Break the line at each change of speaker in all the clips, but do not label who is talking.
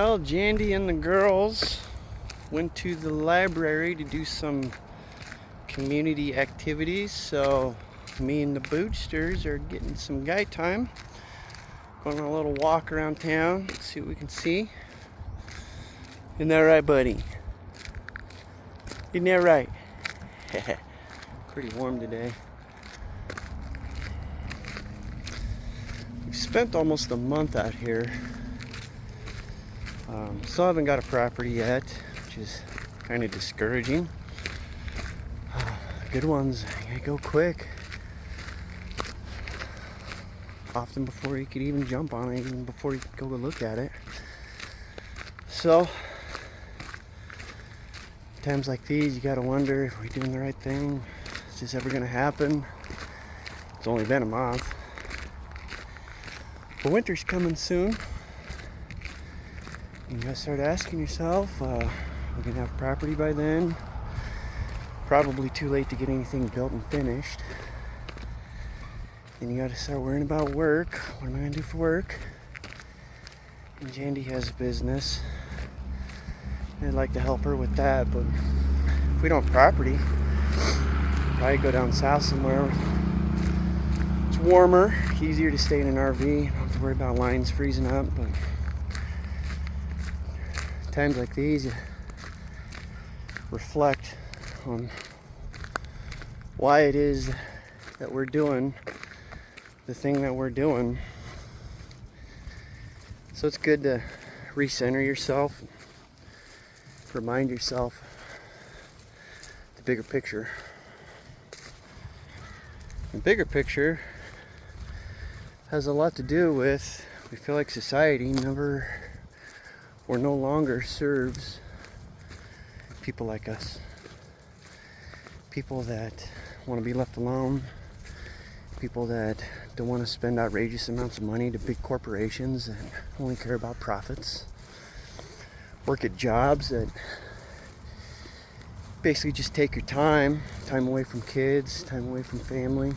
Well, Jandy and the girls went to the library to do some community activities, so me and the Boosters are getting some guy time. Going on a little walk around town, see what we can see. Isn't that right, buddy? Isn't that right? Pretty warm today. We've spent almost a month out here. Still haven't got a property yet, which is kind of discouraging. Good ones, they go quick. Often before you could even jump on it, even before you could go look at it. So, times like these, you gotta wonder if we're doing the right thing. Is this ever gonna happen? It's only been a month. But winter's coming soon. You gotta start asking yourself, we're gonna have property by then. Probably too late to get anything built and finished. And you gotta start worrying about work. What am I gonna do for work? And Jandy has a business. I'd like to help her with that, but if we don't have property, probably go down south somewhere. It's warmer, easier to stay in an RV. Don't have to worry about lines freezing up, but times like these, you reflect on why it is that we're doing the thing that we're doing. So it's good to recenter yourself, remind yourself the bigger picture. The bigger picture has a lot to do with, we feel like society never or no longer serves people like us. People that want to be left alone. People that don't want to spend outrageous amounts of money to big corporations that only care about profits. Work at jobs that basically just take your time away from kids, time away from family.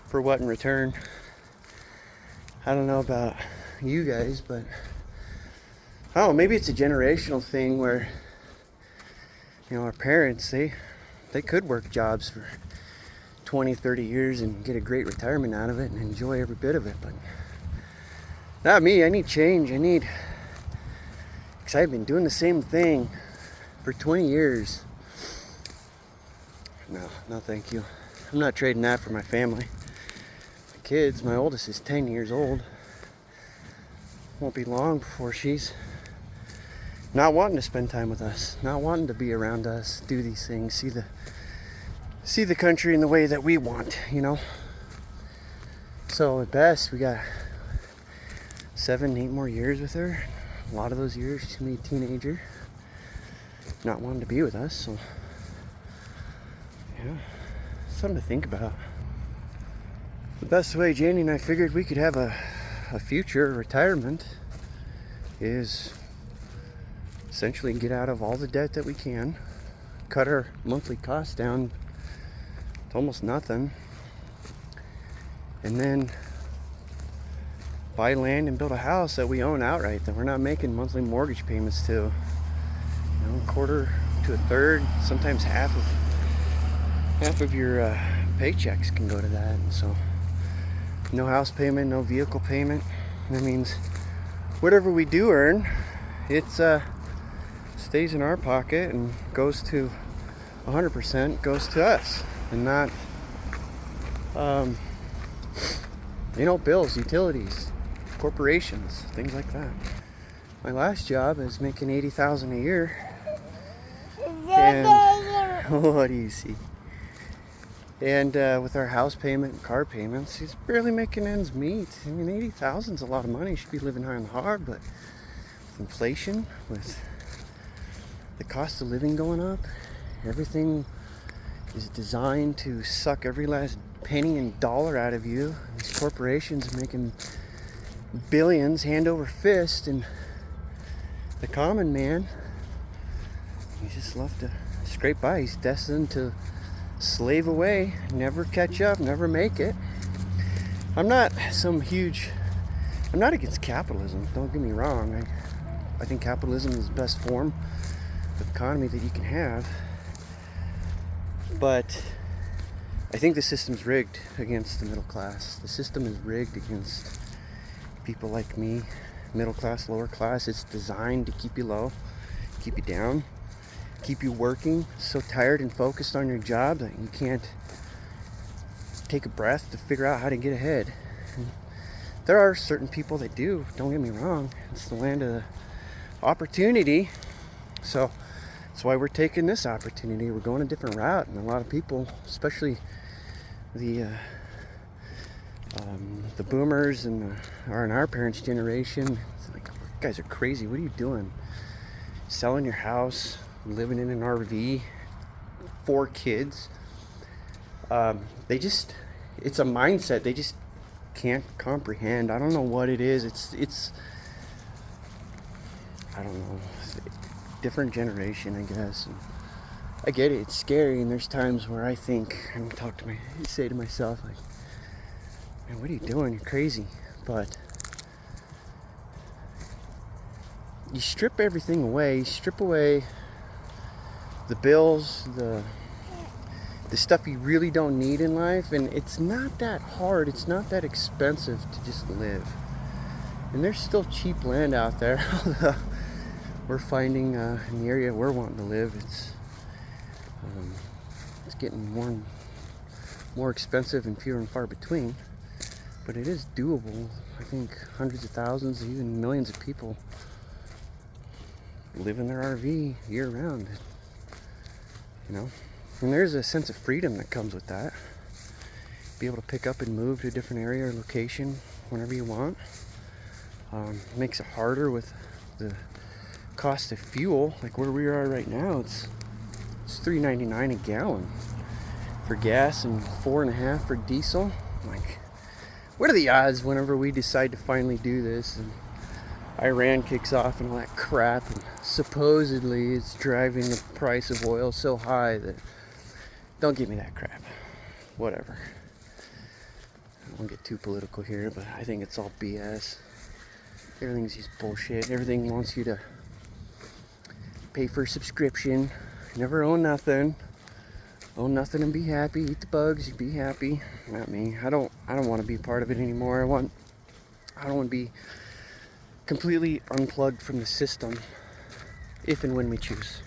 For what in return? I don't know about you guys, but I don't know, maybe it's a generational thing where, our parents, they could work jobs for 20, 30 years and get a great retirement out of it and enjoy every bit of it, but not me. I need change. Because I've been doing the same thing for 20 years. No thank you. I'm not trading that for my family. My kids, my oldest is 10 years old. Won't be long before she's not wanting to spend time with us, not wanting to be around us, do these things, see the country in the way that we want, So at best, we got 7, 8 more years with her. A lot of those years, she's gonna be a teenager, not wanting to be with us. So, something to think about. The best way Jandy and I figured we could have a future retirement is essentially get out of all the debt that we can, cut our monthly costs down to almost nothing, and then buy land and build a house that we own outright, that we're not making monthly mortgage payments to. A quarter to a third, sometimes half of your paychecks can go to that. And so no house payment, no vehicle payment. That means whatever we do earn, it's stays in our pocket and goes to 100% goes to us, and not bills, utilities, corporations, things like that. My last job is making $80,000 a year, and what do you see? And with our house payment and car payments, he's barely making ends meet. I mean, $80,000 is a lot of money. You should be living high on the hog, but with inflation, with the cost of living going up, everything is designed to suck every last penny and dollar out of you. These corporations are making billions hand over fist, and the common man, he's just left to scrape by. He's destined to slave away, never catch up, never make it. I'm not against capitalism, don't get me wrong. I think capitalism is the best form of economy that you can have. But I think the system's rigged against the middle class. The system is rigged against people like me, middle class, lower class. It's designed to keep you low, keep you down, keep you working so tired and focused on your job that you can't take a breath to figure out how to get ahead. And there are certain people that do, don't get me wrong. It's the land of opportunity. So that's why we're taking this opportunity. We're going a different route, and a lot of people, especially the boomers and our parents' generation, it's like, you guys are crazy. What are you doing? Selling your house, living in an RV, 4 kids. It's a mindset they just can't comprehend. I don't know what it is. It's I don't know. Different generation, I guess. And I get it. It's scary, and there's times where I think and say to myself, like, man, what are you doing? You're crazy. But you strip everything away. You strip away the bills, the stuff you really don't need in life, and it's not that hard. It's not that expensive to just live. And there's still cheap land out there. We're finding in the area we're wanting to live, it's getting more expensive and fewer and far between, but it is doable. I think hundreds of thousands, even millions of people live in their RV year round, you know, and there's a sense of freedom that comes with that. Be able to pick up and move to a different area or location whenever you want. Makes it harder with the cost of fuel. Like where we are right now, it's $3.99 a gallon for gas and $4.50 for diesel. Like, what are the odds whenever we decide to finally do this and Iran kicks off and all that crap, and supposedly it's driving the price of oil so high that, don't give me that crap. Whatever. I won't get too political here, but I think it's all BS. Everything's just bullshit. Everything wants you to pay for a subscription, never own nothing and be happy, eat the bugs, be happy. Not me. I don't want to be part of it anymore. I don't want to be completely unplugged from the system if and when we choose.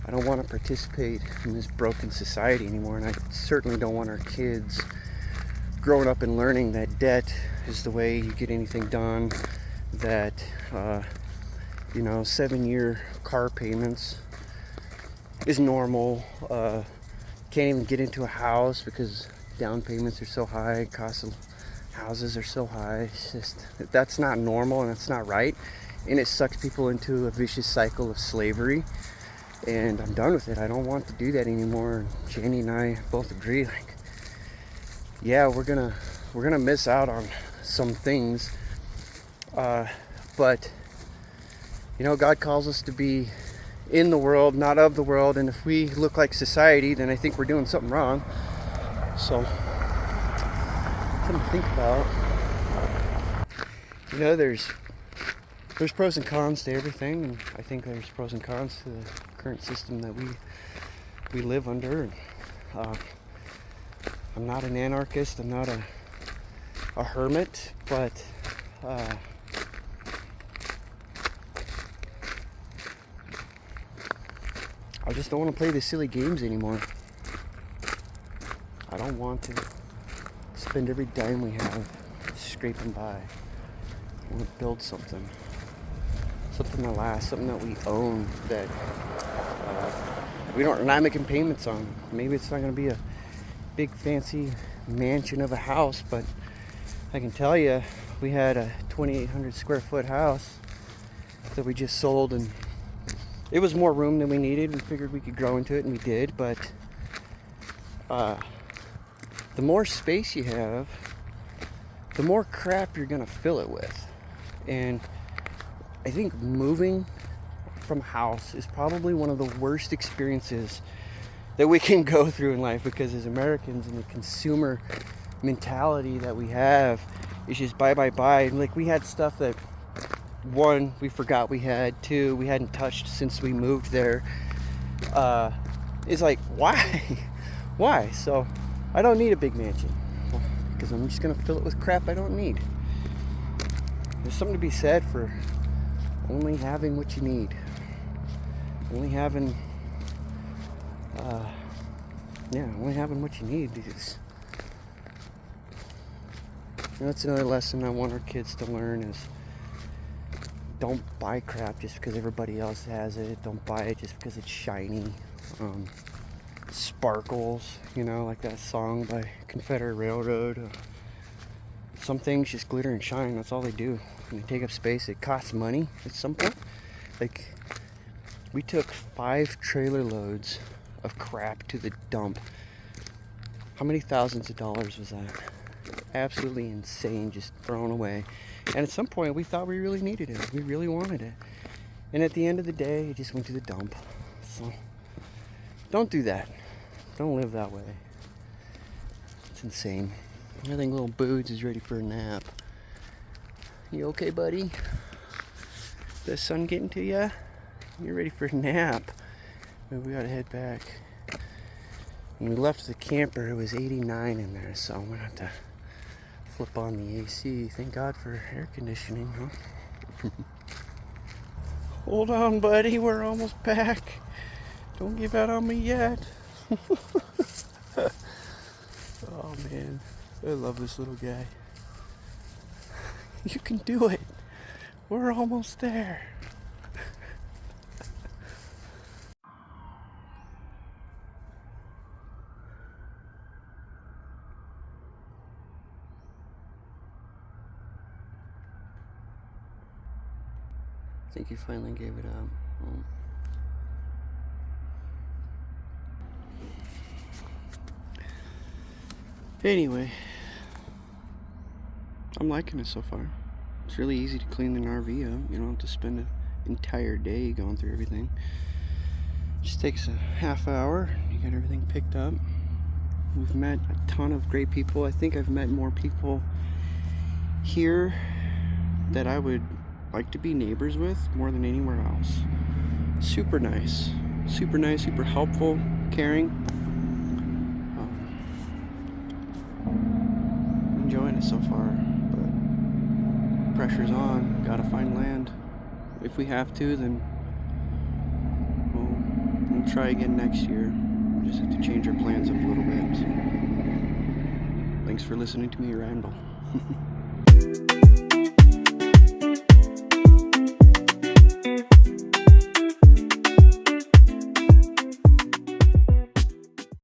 I don't want to participate in this broken society anymore, and I certainly don't want our kids growing up and learning that debt is the way you get anything done, that 7-year car payments is normal. Can't even get into a house because down payments are so high, costs of houses are so high. It's just, that's not normal, and that's not right, and it sucks people into a vicious cycle of slavery, and I'm done with it. I don't want to do that anymore. Jenny and I both agree, like, yeah, we're gonna miss out on some things, but God calls us to be in the world, not of the world, and if we look like society, then I think we're doing something wrong. So, something to think about. There's pros and cons to everything, and I think there's pros and cons to the current system that we live under. I'm not an anarchist, I'm not a hermit, but I just don't want to play the silly games anymore. I don't want to spend every dime we have scraping by. I want to build something that lasts, something that we own, that we're not making payments on. Maybe it's not going to be a big fancy mansion of a house, but I can tell you, we had a 2,800 square foot house that we just sold, and it was more room than we needed. We figured we could grow into it, and we did, but the more space you have, the more crap you're gonna fill it with. And I think moving from a house is probably one of the worst experiences that we can go through in life, because as Americans and the consumer mentality that we have is just buy. Like, we had stuff that one, we forgot we had. Two, we hadn't touched since we moved there. It's like, why? Why? So I don't need a big mansion because I'm just gonna fill it with crap I don't need. There's something to be said for only having what you need. Only having what you need. Because that's another lesson I want our kids to learn is don't buy crap just because everybody else has it. Don't buy it just because it's shiny. Sparkles, like that song by Confederate Railroad. Some things just glitter and shine. That's all they do. And they take up space. It costs money at some point. Like, we took 5 trailer loads of crap to the dump. How many thousands of dollars was that? Absolutely insane, just thrown away. And at some point, we thought we really needed it. We really wanted it. And at the end of the day, it just went to the dump. So, don't do that. Don't live that way. It's insane. I think little Boots is ready for a nap. You okay, buddy? The sun getting to you? You're ready for a nap. Maybe we gotta head back. When we left the camper, it was 89 in there, so I'm gonna have to flip on the AC. Thank God for air conditioning, huh? Hold on, buddy. We're almost back. Don't give out on me yet. Oh, man. I love this little guy. You can do it. We're almost there. I think he finally gave it up. Oh. Anyway, I'm liking it so far. It's really easy to clean an RV up. You don't have to spend an entire day going through everything. It just takes a half hour. You get everything picked up. We've met a ton of great people. I think I've met more people here that I would like to be neighbors with more than anywhere else. Super nice, super helpful, caring. Enjoying it so far, but pressure's on. Gotta find land. If we have to, then we'll try again next year. We just have to change our plans up a little bit. So. Thanks for listening to me ramble.